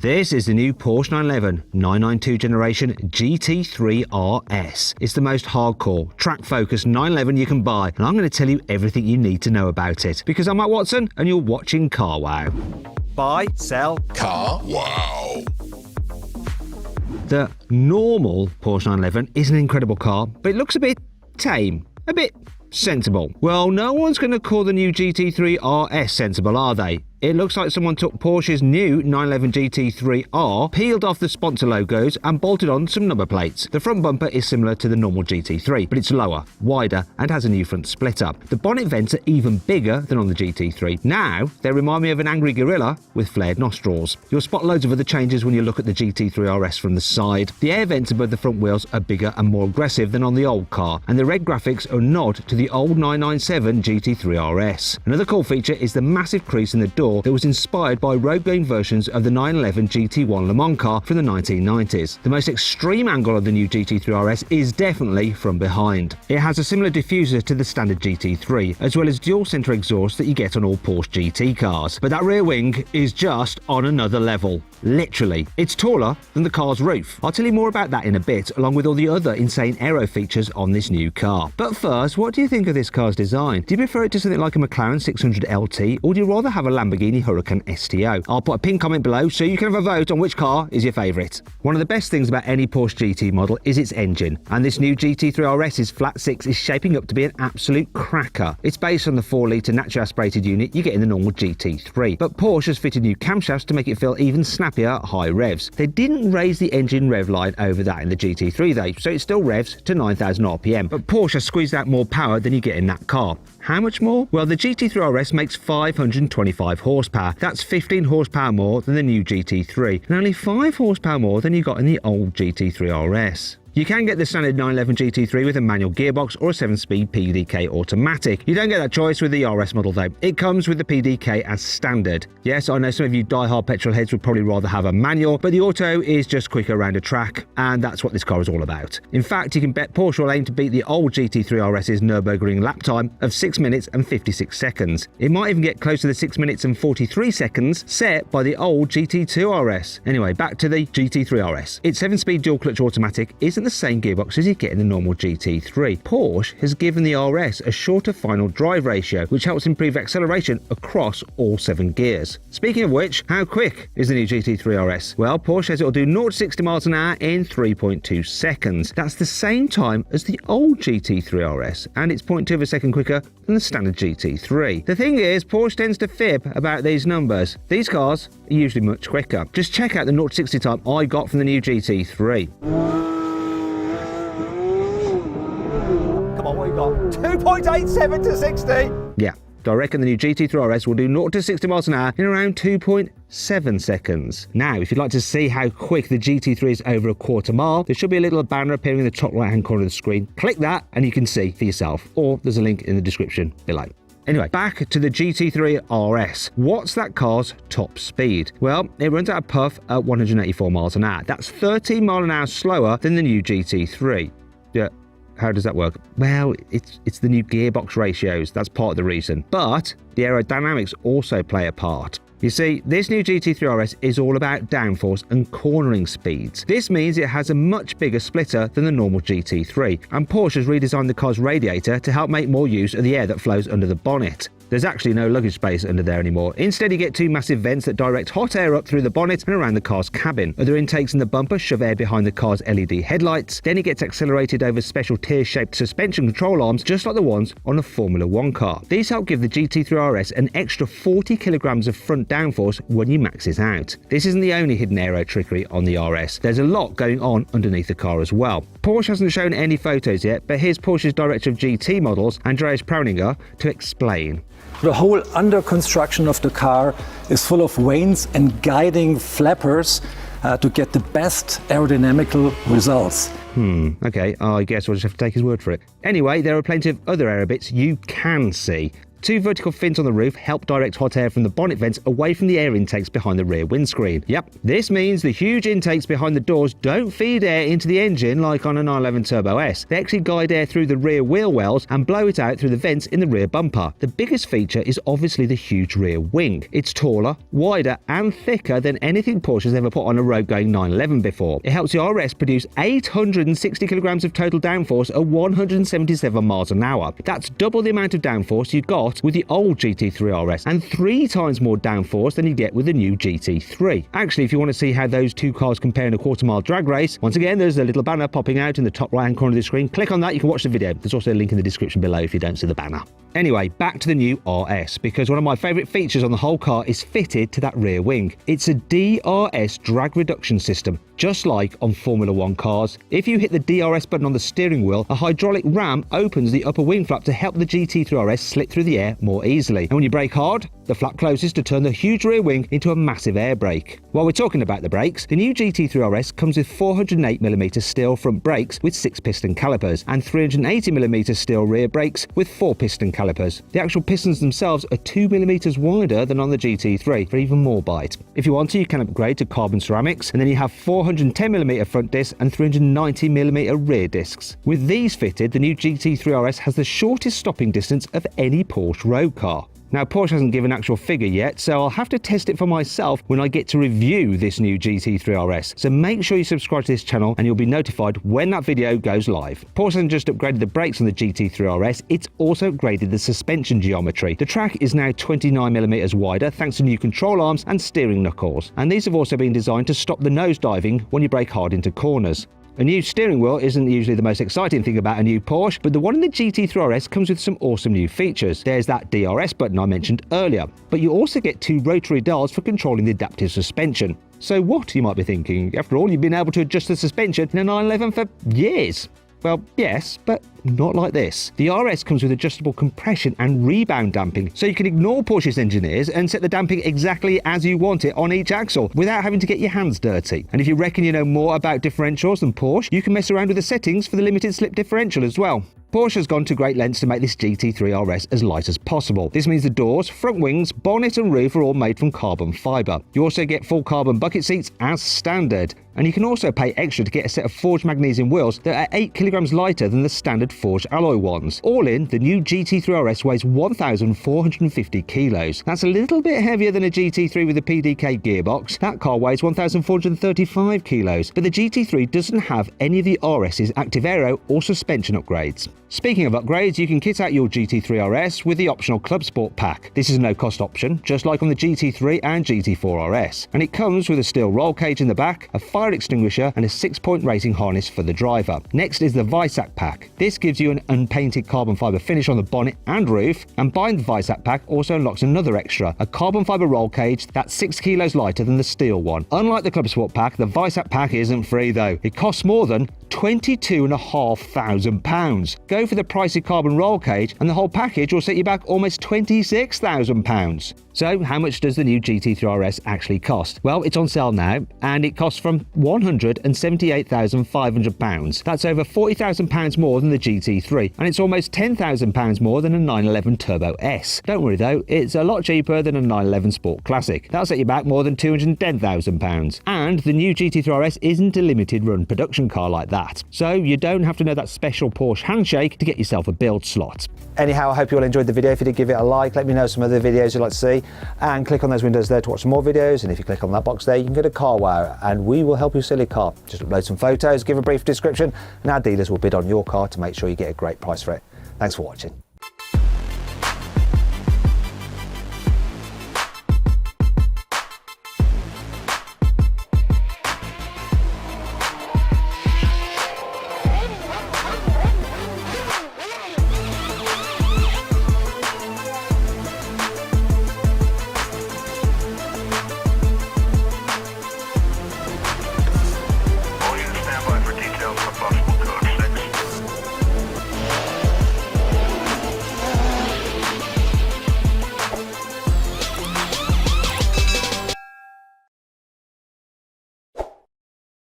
This is the new Porsche 911 992 generation GT3 RS. It's the most hardcore, track-focused 911 you can buy, and I'm going to tell you everything you need to know about it. Because I'm Matt Watson, and you're watching CarWow. Buy, sell, CarWow. The normal Porsche 911 is an incredible car, but it looks a bit tame, a bit sensible. Well, no one's going to call the new GT3 RS sensible, are they? It looks like someone took Porsche's new 911 GT3R, peeled off the sponsor logos and bolted on some number plates. The front bumper is similar to the normal GT3, but it's lower, wider and has a new front splitter. The bonnet vents are even bigger than on the GT3. Now, they remind me of an angry gorilla with flared nostrils. You'll spot loads of other changes when you look at the GT3 RS from the side. The air vents above the front wheels are bigger and more aggressive than on the old car, and the red graphics are a nod to the old 997 GT3 RS. Another cool feature is the massive crease in the door that was inspired by road-going versions of the 911 GT1 Le Mans car from the 1990s. The most extreme angle of the new GT3 RS is definitely from behind. It has a similar diffuser to the standard GT3, as well as dual-center exhaust that you get on all Porsche GT cars. But that rear wing is just on another level. Literally. It's taller than the car's roof. I'll tell you more about that in a bit, along with all the other insane aero features on this new car. But first, what do you think of this car's design? Do you prefer it to something like a McLaren 600 LT, or do you rather have a Lamborghini Huracan STO? I'll put a pinned comment below so you can have a vote on which car is your favourite. One of the best things about any Porsche GT model is its engine, and this new GT3 RS's flat 6 is shaping up to be an absolute cracker. It's based on the 4-litre naturally aspirated unit you get in the normal GT3, but Porsche has fitted new camshafts to make it feel even snappier at high revs. They didn't raise the engine rev line over that in the GT3 though, so it still revs to 9,000 RPM, but Porsche has squeezed out more power than you get in that car. How much more? Well, the GT3 RS makes 525 horsepower. That's 15 horsepower more than the new GT3, and only 5 horsepower more than you got in the old GT3 RS. You can get the standard 911 GT3 with a manual gearbox or a 7-speed PDK automatic. You don't get that choice with the RS model though. It comes with the PDK as standard. Yes, I know some of you die-hard petrol heads would probably rather have a manual, but the auto is just quicker around a track, and that's what this car is all about. In fact, you can bet Porsche will aim to beat the old GT3 RS's Nürburgring lap time of 6 minutes and 56 seconds. It might even get close to the 6 minutes and 43 seconds set by the old GT2 RS. Anyway, back to the GT3 RS. Its 7-speed dual-clutch automatic isn't the same gearbox as you get in the normal GT3. Porsche has given the RS a shorter final drive ratio, which helps improve acceleration across all 7 gears. Speaking of which, how quick is the new GT3 RS? Well, Porsche says it'll do 0 to 60 miles an hour in 3.2 seconds. That's the same time as the old GT3 RS, and it's 0.2 of a second quicker than the standard GT3. The thing is, Porsche tends to fib about these numbers. These cars are usually much quicker. Just check out the 0 to 60 time I got from the new GT3. 2.87 to 60. Yeah, I reckon the new GT3 RS will do 0 to 60 miles an hour in around 2.7 seconds. Now, if you'd like to see how quick the GT3 is over a quarter mile, there should be a little banner appearing in the top right-hand corner of the screen. Click that and you can see for yourself, or there's a link in the description below. Anyway, back to the GT3 RS. What's that car's top speed? Well, it runs out of puff at 184 miles an hour. That's 13 miles an hour slower than the new GT3. Yeah. How does that work? Well, it's the new gearbox ratios. That's part of the reason. But the aerodynamics also play a part. You see, this new GT3 RS is all about downforce and cornering speeds. This means it has a much bigger splitter than the normal GT3, and Porsche has redesigned the car's radiator to help make more use of the air that flows under the bonnet. There's actually no luggage space under there anymore. Instead, you get 2 massive vents that direct hot air up through the bonnet and around the car's cabin. Other intakes in the bumper shove air behind the car's LED headlights. Then it gets accelerated over special tear-shaped suspension control arms, just like the ones on a Formula 1 car. These help give the GT3 RS an extra 40 kilograms of front downforce when you max it out. This isn't the only hidden aero trickery on the RS. There's a lot going on underneath the car as well. Porsche hasn't shown any photos yet, but here's Porsche's director of GT models, Andreas Prauninger, to explain. The whole under construction of the car is full of vanes and guiding flappers to get the best aerodynamical results. Okay, I guess we'll just have to take his word for it. Anyway, there are plenty of other aero bits you can see. 2 vertical fins on the roof help direct hot air from the bonnet vents away from the air intakes behind the rear windscreen. Yep, this means the huge intakes behind the doors don't feed air into the engine like on a 911 Turbo S. They actually guide air through the rear wheel wells and blow it out through the vents in the rear bumper. The biggest feature is obviously the huge rear wing. It's taller, wider and thicker than anything Porsche has ever put on a road-going 911 before. It helps the RS produce 860 kilograms of total downforce at 177 miles an hour. That's double the amount of downforce you got with the old GT3 RS and 3 times more downforce than you get with the new GT3. Actually, if you want to see how those two cars compare in a quarter-mile drag race, once again, there's a little banner popping out in the top right-hand corner of the screen. Click on that, you can watch the video. There's also a link in the description below if you don't see the banner. Anyway, back to the new RS, because one of my favourite features on the whole car is fitted to that rear wing. It's a DRS drag reduction system, just like on Formula 1 cars. If you hit the DRS button on the steering wheel, a hydraulic ram opens the upper wing flap to help the GT3 RS slip through the air more easily. And when you brake hard, the flap closes to turn the huge rear wing into a massive air brake. While we're talking about the brakes, the new GT3 RS comes with 408mm steel front brakes with 6-piston calipers and 380mm steel rear brakes with 4-piston calipers. The actual pistons themselves are 2mm wider than on the GT3 for even more bite. If you want to, you can upgrade to carbon ceramics, and then you have 410mm front discs and 390mm rear discs. With these fitted, the new GT3 RS has the shortest stopping distance of any Porsche road car. Now, Porsche hasn't given an actual figure yet, so I'll have to test it for myself when I get to review this new GT3 RS. So make sure you subscribe to this channel and you'll be notified when that video goes live. Porsche hasn't just upgraded the brakes on the GT3 RS, it's also upgraded the suspension geometry. The track is now 29mm wider thanks to new control arms and steering knuckles. And these have also been designed to stop the nosediving when you brake hard into corners. A new steering wheel isn't usually the most exciting thing about a new Porsche, but the one in the GT3 RS comes with some awesome new features. There's that DRS button I mentioned earlier, but you also get 2 rotary dials for controlling the adaptive suspension. So what, you might be thinking? After all, you've been able to adjust the suspension in a 911 for years. Well, yes, but not like this. The RS comes with adjustable compression and rebound damping, so you can ignore Porsche's engineers and set the damping exactly as you want it on each axle without having to get your hands dirty. And if you reckon you know more about differentials than Porsche, you can mess around with the settings for the limited slip differential as well. Porsche has gone to great lengths to make this GT3 RS as light as possible. This means the doors, front wings, bonnet and roof are all made from carbon fibre. You also get full carbon bucket seats as standard. And you can also pay extra to get a set of forged magnesium wheels that are 8 kilograms lighter than the standard forged alloy ones. All in, the new GT3 RS weighs 1,450 kilos. That's a little bit heavier than a GT3 with a PDK gearbox. That car weighs 1,435 kilos, but the GT3 doesn't have any of the RS's active aero or suspension upgrades. Speaking of upgrades, you can kit out your GT3 RS with the optional Club Sport pack. This is a no-cost option, just like on the GT3 and GT4 RS, and it comes with a steel roll cage in the back, a fire extinguisher and a 6-point racing harness for the driver. Next is the Visac pack. This gives you an unpainted carbon fibre finish on the bonnet and roof, and buying the Visac pack also unlocks another extra, a carbon fibre roll cage that's 6 kilos lighter than the steel one. Unlike the Club Sport pack, the Visac pack isn't free though. It costs more than £22,500. Go for the pricey carbon roll cage and the whole package will set you back almost £26,000. So how much does the new GT3 RS actually cost? Well, it's on sale now and it costs from £178,500. That's over £40,000 more than the GT3 and it's almost £10,000 more than a 911 Turbo S. Don't worry though, it's a lot cheaper than a 911 Sport Classic. That'll set you back more than £210,000. And the new GT3 RS isn't a limited run production car like that. So you don't have to know that special Porsche handshake to get yourself a build slot. Anyhow, I hope you all enjoyed the video. If you did, give it a like. Let me know some other videos you'd like to see. And click on those windows there to watch some more videos. And if you click on that box there, you can go to carwow and we will help you sell your car. Just upload some photos, give a brief description, and our dealers will bid on your car to make sure you get a great price for it. Thanks for watching.